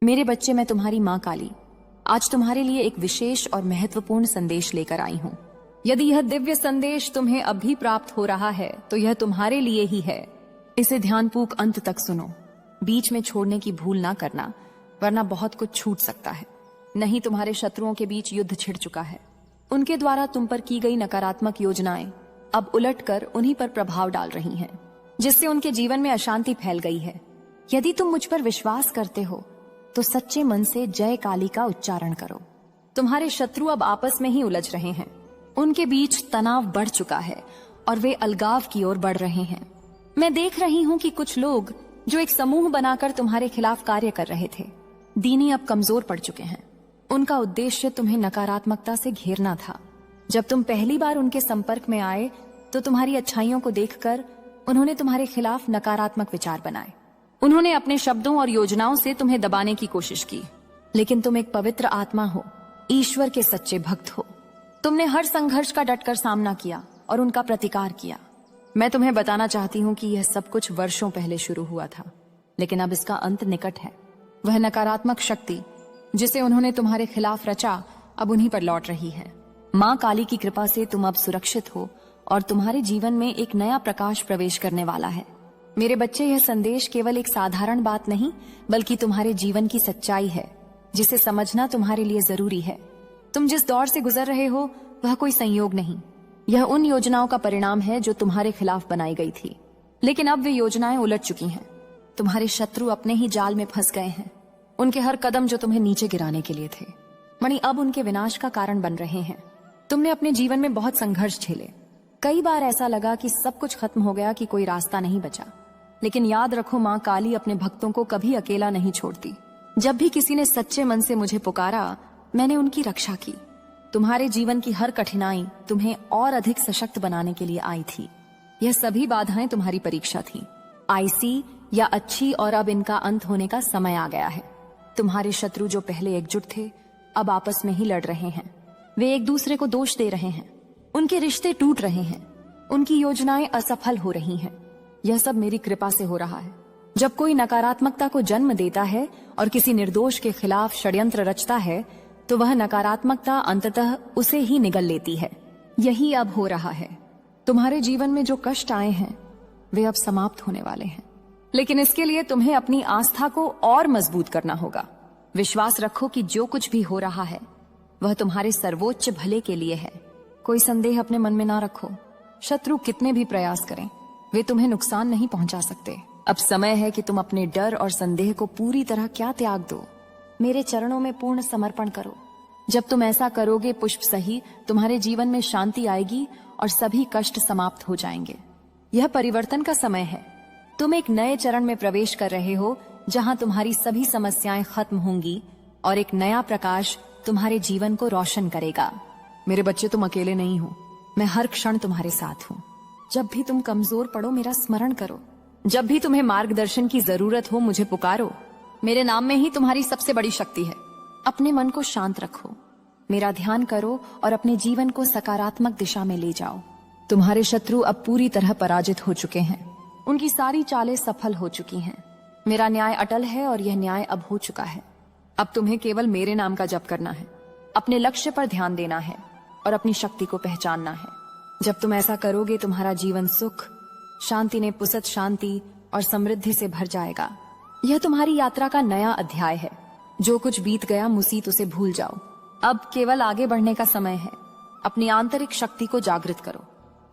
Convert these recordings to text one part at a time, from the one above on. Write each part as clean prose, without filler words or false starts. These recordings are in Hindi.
मेरे बच्चे, मैं तुम्हारी माँ काली आज तुम्हारे लिए एक विशेष और महत्वपूर्ण संदेश लेकर आई हूँ। यदि यह दिव्य संदेश तुम्हें अभी प्राप्त हो रहा है तो यह तुम्हारे लिए ही है। इसे ध्यानपूर्वक अंत तक सुनो, बीच में छोड़ने की भूल ना करना, वरना बहुत कुछ छूट सकता है। नहीं, तुम्हारे शत्रुओं के बीच युद्ध छिड़ चुका है। उनके द्वारा तुम पर की गई नकारात्मक योजनाएं अब उलटकर उन्हीं पर प्रभाव डाल रही हैं, जिससे उनके जीवन में अशांति फैल गई है। यदि तुम मुझ पर विश्वास करते हो तो सच्चे मन से जय काली का उच्चारण करो। तुम्हारे शत्रु अब आपस में ही उलझ रहे हैं। उनके बीच तनाव बढ़ चुका है और वे अलगाव की ओर बढ़ रहे हैं। मैं देख रही हूँ कि कुछ लोग जो एक समूह बनाकर तुम्हारे खिलाफ कार्य कर रहे थे, दीनी अब कमजोर पड़ चुके हैं। उनका उद्देश्य तुम्हें नकारात्मकता से घेरना था। जब तुम पहली बार उनके संपर्क में आए तो तुम्हारी अच्छाइयों को देखकर उन्होंने तुम्हारे खिलाफ नकारात्मक विचार बनाए। उन्होंने अपने शब्दों और योजनाओं से तुम्हें दबाने की कोशिश की, लेकिन तुम एक पवित्र आत्मा हो, ईश्वर के सच्चे भक्त हो। तुमने हर संघर्ष का डटकर सामना किया और उनका प्रतिकार किया। मैं तुम्हें बताना चाहती हूँ कि यह सब कुछ वर्षों पहले शुरू हुआ था, लेकिन अब इसका अंत निकट है। वह नकारात्मक शक्ति जिसे उन्होंने तुम्हारे खिलाफ रचा अब उन्हीं पर लौट रही है। माँ काली की कृपा से तुम अब सुरक्षित हो और तुम्हारे जीवन में एक नया प्रकाश प्रवेश करने वाला है। मेरे बच्चे, यह संदेश केवल एक साधारण बात नहीं, बल्कि तुम्हारे जीवन की सच्चाई है, जिसे समझना तुम्हारे लिए जरूरी है। तुम जिस दौर से गुजर रहे हो वह कोई संयोग नहीं, यह उन योजनाओं का परिणाम है जो तुम्हारे खिलाफ बनाई गई थी। लेकिन अब वे योजनाएं उलट चुकी हैं। तुम्हारे शत्रु अपने ही जाल में फंस गए हैं। उनके हर कदम जो तुम्हें नीचे गिराने के लिए थे, मणि अब उनके विनाश का कारण बन रहे हैं। तुमने अपने जीवन में बहुत संघर्ष झेले। कई बार ऐसा लगा कि सब कुछ खत्म हो गया, कि कोई रास्ता नहीं बचा। लेकिन याद रखो, माँ काली अपने भक्तों को कभी अकेला नहीं छोड़ती। जब भी किसी ने सच्चे मन से मुझे पुकारा, मैंने उनकी रक्षा की। तुम्हारे जीवन की हर कठिनाई तुम्हें और अधिक सशक्त बनाने के लिए आई थी। यह सभी बाधाएं तुम्हारी परीक्षा थी, आईसी या अच्छी, और अब इनका अंत होने का समय आ गया है। तुम्हारे शत्रु जो पहले एकजुट थे, अब आपस में ही लड़ रहे हैं। वे एक दूसरे को दोष दे रहे हैं। उनके रिश्ते टूट रहे हैं। उनकी योजनाएं असफल हो रही हैं। यह सब मेरी कृपा से हो रहा है। जब कोई नकारात्मकता को जन्म देता है और किसी निर्दोष के खिलाफ षड्यंत्र रचता है, तो वह नकारात्मकता अंततः उसे ही निगल लेती है। यही अब हो रहा है। तुम्हारे जीवन में जो कष्ट आए हैं वे अब समाप्त होने वाले हैं, लेकिन इसके लिए तुम्हें अपनी आस्था को और मजबूत करना होगा। विश्वास रखो कि जो कुछ भी हो रहा है वह तुम्हारे सर्वोच्च भले के लिए है। कोई संदेह अपने मन में ना रखो। शत्रु कितने भी प्रयास करें, वे तुम्हें नुकसान नहीं पहुंचा सकते। अब समय है कि तुम अपने डर और संदेह को पूरी तरह क्या त्याग दो, मेरे चरणों में पूर्ण समर्पण करो। जब तुम ऐसा करोगे, पुष्प सही, तुम्हारे जीवन में शांति आएगी और सभी कष्ट समाप्त हो जाएंगे। यह परिवर्तन का समय है। तुम एक नए चरण में प्रवेश कर रहे हो, जहां तुम्हारी सभी समस्याएं खत्म होंगी और एक नया प्रकाश तुम्हारे जीवन को रोशन करेगा। मेरे बच्चे, तुम अकेले नहीं हो। मैं हर क्षण तुम्हारे साथ हूँ। जब भी तुम कमजोर पड़ो, मेरा स्मरण करो। जब भी तुम्हें मार्गदर्शन की जरूरत हो, मुझे पुकारो। मेरे नाम में ही तुम्हारी सबसे बड़ी शक्ति है। अपने मन को शांत रखो, मेरा ध्यान करो और अपने जीवन को सकारात्मक दिशा में ले जाओ। तुम्हारे शत्रु अब पूरी तरह पराजित हो चुके हैं। उनकी सारी चालें सफल हो चुकी हैं। मेरा न्याय अटल है और यह न्याय अब हो चुका है। अब तुम्हें केवल मेरे नाम का जप करना है, अपने लक्ष्य पर ध्यान देना है और अपनी शक्ति को पहचानना है। जब तुम ऐसा करोगे, तुम्हारा जीवन सुख, शांति ने पुसत शांति और समृद्धि से भर जाएगा। यह तुम्हारी यात्रा का नया अध्याय है। जो कुछ बीत गया, मुसीबत उसे भूल जाओ। अब केवल आगे बढ़ने का समय है। अपनी आंतरिक शक्ति को जागृत करो,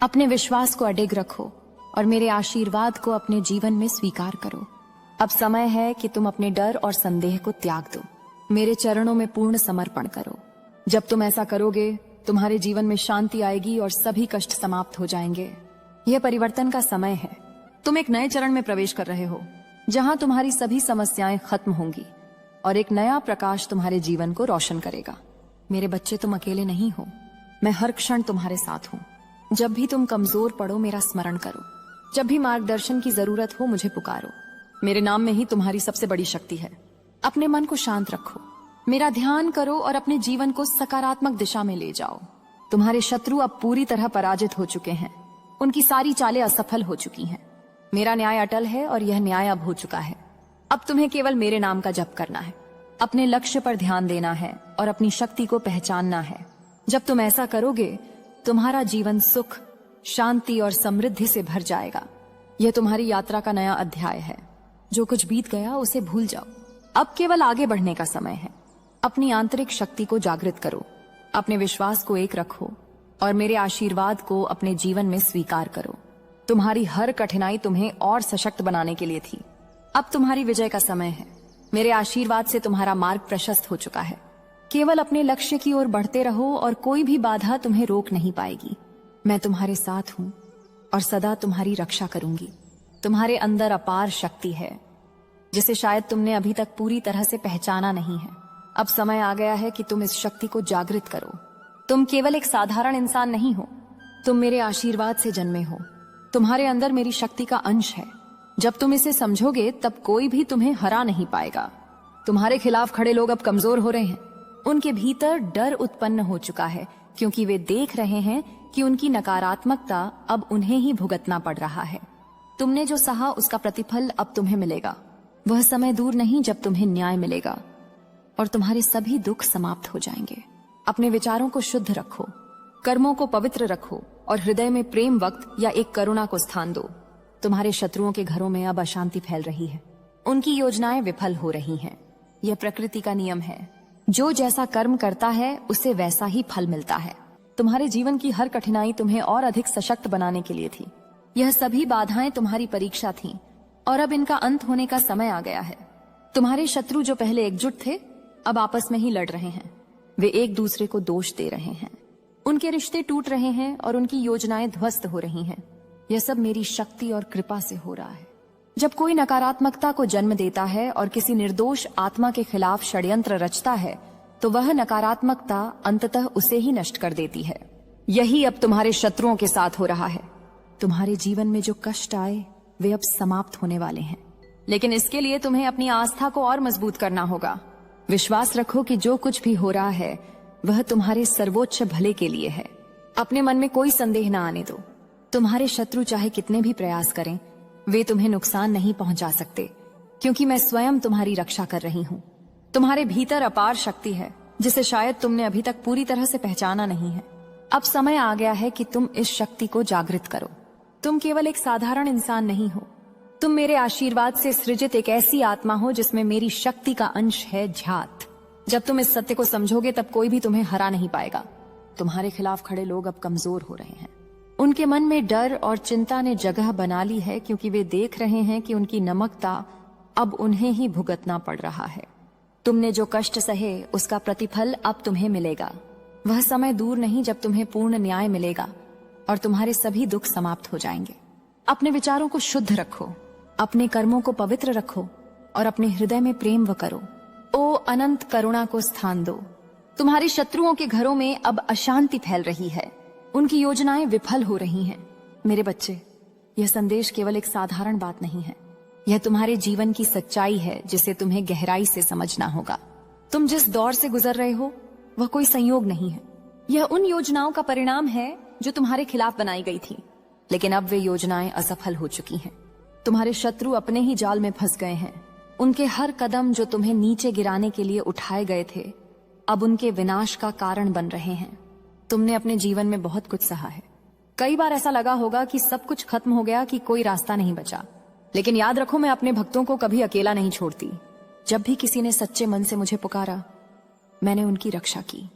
अपने विश्वास को अडिग रखो और मेरे आशीर्वाद को अपने जीवन में स्वीकार करो। अब समय है कि तुम अपने डर और संदेह को त्याग दो, मेरे चरणों में पूर्ण समर्पण करो। जब तुम ऐसा करोगे, तुम्हारे जीवन में शांति आएगी और सभी कष्ट समाप्त हो जाएंगे। यह परिवर्तन का समय है। तुम एक नए चरण में प्रवेश कर रहे हो, जहां तुम्हारी सभी समस्याएं खत्म होंगी और एक नया प्रकाश तुम्हारे जीवन को रोशन करेगा। मेरे बच्चे, तुम अकेले नहीं हो। मैं हर क्षण तुम्हारे साथ हूँ। जब भी तुम कमजोर पड़ो, मेरा स्मरण करो। जब भी मार्गदर्शन की जरूरत हो, मुझे पुकारो। मेरे नाम में ही तुम्हारी सबसे बड़ी शक्ति है। अपने मन को शांत रखो, मेरा ध्यान करो और अपने जीवन को सकारात्मक दिशा में ले जाओ। तुम्हारे शत्रु अब पूरी तरह पराजित हो चुके हैं। उनकी सारी चालें असफल हो चुकी हैं। मेरा न्याय अटल है और यह न्याय अब हो चुका है। अब तुम्हें केवल मेरे नाम का जप करना है, अपने लक्ष्य पर ध्यान देना है और अपनी शक्ति को पहचानना है। जब तुम ऐसा करोगे, तुम्हारा जीवन सुख, शांति और समृद्धि से भर जाएगा। यह तुम्हारी यात्रा का नया अध्याय है। जो कुछ बीत गया उसे भूल जाओ। अब केवल आगे बढ़ने का समय है। अपनी आंतरिक शक्ति को जागृत करो, अपने विश्वास को एक रखो और मेरे आशीर्वाद को अपने जीवन में स्वीकार करो। तुम्हारी हर कठिनाई तुम्हें और सशक्त बनाने के लिए थी। अब तुम्हारी विजय का समय है। मेरे आशीर्वाद से तुम्हारा मार्ग प्रशस्त हो चुका है। केवल अपने लक्ष्य की ओर बढ़ते रहो और कोई भी बाधा तुम्हें रोक नहीं पाएगी। मैं तुम्हारे साथ हूं और सदा तुम्हारी रक्षा करूंगी। तुम्हारे अंदर अपार शक्ति है जिसे शायद तुमने अभी तक पूरी तरह से पहचाना नहीं है। अब समय आ गया है कि तुम इस शक्ति को जागृत करो। तुम केवल एक साधारण इंसान नहीं हो, तुम मेरे आशीर्वाद से जन्मे हो। तुम्हारे अंदर मेरी शक्ति का अंश है। जब तुम इसे समझोगे तब कोई भी तुम्हें हरा नहीं पाएगा। तुम्हारे खिलाफ खड़े लोग अब कमजोर हो रहे हैं। उनके भीतर डर उत्पन्न हो चुका है क्योंकि वे देख रहे हैं कि उनकी नकारात्मकता अब उन्हें ही भुगतना पड़ रहा है। तुमने जो सहा उसका प्रतिफल अब तुम्हें मिलेगा। वह समय दूर नहीं जब तुम्हें न्याय मिलेगा और तुम्हारे सभी दुख समाप्त हो जाएंगे। अपने विचारों को शुद्ध रखो, कर्मों को पवित्र रखो और हृदय में प्रेम वक्त या एक करुणा को स्थान दो। तुम्हारे शत्रुओं के घरों में अब अशांति फैल रही है। उनकी योजनाएं विफल हो रही हैं। यह प्रकृति का नियम है। जो जैसा कर्म करता है उसे वैसा ही फल मिलता है। तुम्हारे जीवन की हर कठिनाई तुम्हें और अधिक सशक्त बनाने के लिए थी। यह सभी बाधाएं तुम्हारी परीक्षा थीं और अब इनका अंत होने का समय आ गया है। तुम्हारे शत्रु जो पहले एकजुट थे अब आपस में ही लड़ रहे हैं। वे एक दूसरे को दोष दे रहे हैं। उनके रिश्ते टूट रहे हैं और उनकी योजनाएं ध्वस्त हो रही हैं। यह सब मेरी शक्ति और कृपा से हो रहा है। जब कोई नकारात्मकता को जन्म देता है और किसी निर्दोष आत्मा के खिलाफ षड्यंत्र रचता है तो वह नकारात्मकता अंततः उसे ही नष्ट कर देती है। यही अब तुम्हारे शत्रुओं के साथ हो रहा है। तुम्हारे जीवन में जो कष्ट आए वे अब समाप्त होने वाले हैं, लेकिन इसके लिए तुम्हें अपनी आस्था को और मजबूत करना होगा। विश्वास रखो कि जो कुछ भी हो रहा है वह तुम्हारे सर्वोच्च भले के लिए है। अपने मन में कोई संदेह न आने दो। तुम्हारे शत्रु चाहे कितने भी प्रयास करें, वे तुम्हें नुकसान नहीं पहुंचा सकते क्योंकि मैं स्वयं तुम्हारी रक्षा कर रही हूँ। तुम्हारे भीतर अपार शक्ति है जिसे शायद तुमने अभी तक पूरी तरह से पहचाना नहीं है। अब समय आ गया है कि तुम इस शक्ति को जागृत करो। तुम केवल एक साधारण इंसान नहीं हो। तुम मेरे आशीर्वाद से सृजित एक ऐसी आत्मा हो जिसमें मेरी शक्ति का अंश है झात। जब तुम इस सत्य को समझोगे तब कोई भी तुम्हें हरा नहीं पाएगा। तुम्हारे खिलाफ खड़े लोग अब कमजोर हो रहे हैं। उनके मन में डर और चिंता ने जगह बना ली है क्योंकि वे देख रहे हैं कि उनकी नमकता अब उन्हें ही भुगतना पड़ रहा है। तुमने जो कष्ट सहे उसका प्रतिफल अब तुम्हें मिलेगा। वह समय दूर नहीं जब तुम्हें पूर्ण न्याय मिलेगा और तुम्हारे सभी दुख समाप्त हो जाएंगे। अपने विचारों को शुद्ध रखो, अपने कर्मों को पवित्र रखो और अपने हृदय में प्रेम व करो। ओ अनंत करुणा को स्थान दो। तुम्हारे शत्रुओं के घरों में अब अशांति फैल रही है। उनकी योजनाएं विफल हो रही हैं। मेरे बच्चे, यह संदेश केवल एक साधारण बात नहीं है। यह तुम्हारे जीवन की सच्चाई है जिसे तुम्हें गहराई से समझना होगा। तुम जिस दौर से गुजर रहे हो वह कोई संयोग नहीं है। यह उन योजनाओं का परिणाम है जो तुम्हारे खिलाफ बनाई गई थी, लेकिन अब वे योजनाएं असफल हो चुकी हैं। तुम्हारे शत्रु अपने ही जाल में फंस गए हैं। उनके हर कदम जो तुम्हें नीचे गिराने के लिए उठाए गए थे अब उनके विनाश का कारण बन रहे हैं। तुमने अपने जीवन में बहुत कुछ सहा है। कई बार ऐसा लगा होगा कि सब कुछ खत्म हो गया, कि कोई रास्ता नहीं बचा। लेकिन याद रखो, मैं अपने भक्तों को कभी अकेला नहीं छोड़ती। जब भी किसी ने सच्चे मन से मुझे पुकारा, मैंने उनकी रक्षा की।